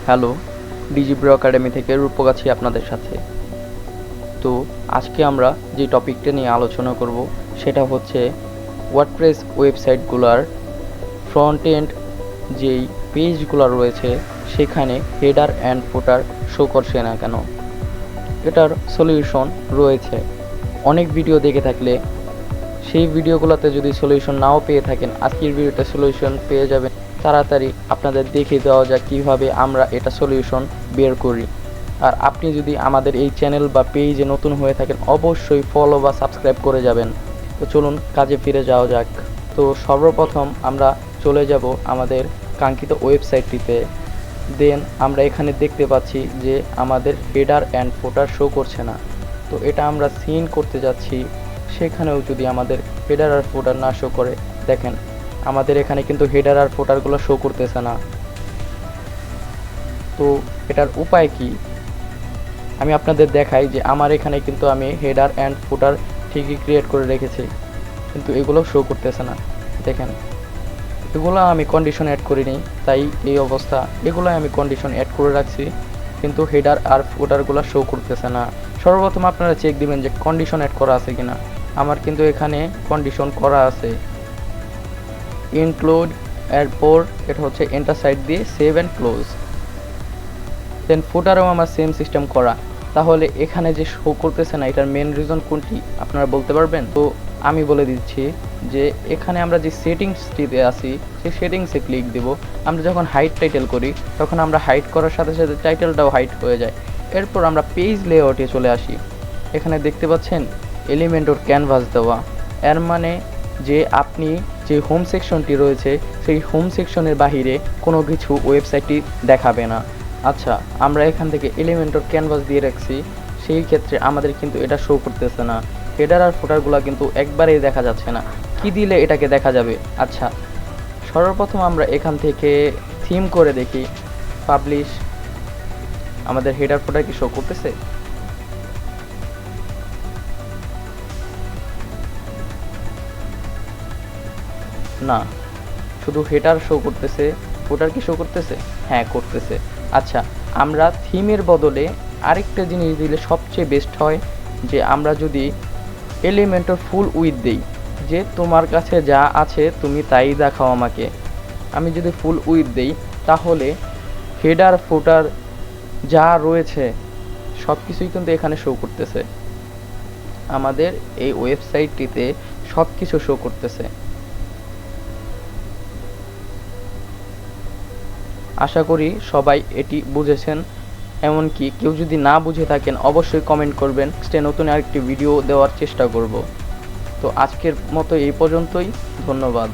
Hello, ডিজিব্রো academy থেকে রূপক আছি আপনাদের সাথে। তো আজকে আমরা যে টপিকটা নিয়ে আলোচনা করব সেটা হচ্ছে ওয়ার্ডপ্রেস ওয়েবসাইটগুলোর ফ্রন্ট এন্ড যেই পেজগুলো রয়েছে সেখানে হেডার অ্যান্ড ফুটার শো করছে না কেন। এটার সলিউশন রয়েছে। অনেক ভিডিও দেখে থাকলে সেই ভিডিওগুলোতে যদি সলিউশন নাও পেয়ে থাকেন, আজকের ভিডিওতে সলিউশন পেয়ে যাবেন। তাড়াতাড়ি আপনাদের দেখিয়ে দেওয়া যাক কীভাবে আমরা এটা সলিউশন বের করি। আর আপনি যদি আমাদের এই চ্যানেল বা পেজে নতুন হয়ে থাকেন, অবশ্যই ফলো বা সাবস্ক্রাইব করে যাবেন। তো চলুন কাজে ফিরে যাওয়া যাক। তো সর্বপ্রথম আমরা চলে যাব আমাদের কাঙ্ক্ষিত ওয়েবসাইটটিতে। দেন আমরা এখানে দেখতে পাচ্ছি যে আমাদের হেডার অ্যান্ড ফুটার শো করছে না। তো এটা আমরা সিন করতে যাচ্ছি, সেখানেও যদি আমাদের হেডার আর ফুটার না শো করে, দেখেন আমাদের এখানে কিন্তু হেডার আর ফুটারগুলো শো করতেছে না। তো এটার উপায় কি আমি আপনাদের দেখাই যে আমার এখানে কিন্তু আমি হেডার অ্যান্ড ফুটার ঠিকই ক্রিয়েট করে রেখেছি, কিন্তু এগুলো শো করতেছে না। দেখেন এগুলো আমি কন্ডিশন অ্যাড করিনি, তাই এই অবস্থা। এগুলো আমি কন্ডিশন অ্যাড করে রাখছি, কিন্তু হেডার আর ফুটারগুলো শো করতেছে না। সর্বপ্রথম আপনারা চেক দিবেন যে কন্ডিশন অ্যাড করা আছে কিনা। আমার কিন্তু এখানে কন্ডিশন করা আছে, ইনক্লুড এরপর এটা হচ্ছে এন্টার সাইড দিয়ে সেভ অ্যান্ড ক্লোজ। দেন ফুটারও আমার সেম সিস্টেম করা। তাহলে এখানে যে শো করতেছে না, এটার মেন রিজন কোনটি আপনারা বলতে পারবেন? তো আমি বলে দিচ্ছি যে এখানে আমরা যে সেটিংসটিতে আছি সেই সেটিংসে ক্লিক দেব। আমরা যখন হাইড টাইটেল করি তখন আমরা হাইড করার সাথে সাথে টাইটেলটাও হাইড হয়ে যায়। এরপর আমরা পেজ লেআউটে চলে আসি। এখানে দেখতে পাচ্ছেন এলিমেন্ট ওর ক্যানভাস দেওয়া। এর মানে যে আপনি যে হোম সেকশনটি রয়েছে সেই হোম সেকশনের বাহিরে কোনো কিছু ওয়েবসাইটটি দেখাবে না। আচ্ছা, আমরা এখান থেকে এলিমেন্টর ক্যানভাস দিয়ে রাখছি, সেই ক্ষেত্রে আমাদের কিন্তু এটা শো করতেছে না। হেডার আর ফুটারগুলো কিন্তু একবারেই দেখা যাচ্ছে না। কি দিলে এটাকে দেখা যাবে? আচ্ছা, সর্বপ্রথম আমরা এখান থেকে থিম করে দেখি, পাবলিশ। আমাদের হেডার ফুটার কি শো করতেছে? না, শুধু হেডার শো করতেছে। ফুটার কি শো করতেছে? হ্যাঁ, করতেছে। আচ্ছা, আমরা থিমের বদলে আরেকটা জিনিস দিলে সবচেয়ে বেস্ট হয়, যে আমরা যদি এলিমেন্টর ফুল উইথ দেই, যে তোমার কাছে যা আছে তুমি তাই দেখাও আমাকে। আমি যদি ফুল উইথ দেই তাহলে হেডার ফুটার যা রয়েছে সব কিছুই কিন্তু এখানে শো করতেছে। আমাদের এই ওয়েবসাইটটিতে সব কিছু শো করতেছে। আশা করি সবাই এটি বুঝেছেন। এমনকি কেউ যদি না বুঝে থাকেন অবশ্যই কমেন্ট করবেন, নেক্সটে নতুন আরেকটি ভিডিও দেওয়ার চেষ্টা করব। তো আজকের মতো এই পর্যন্তই, ধন্যবাদ।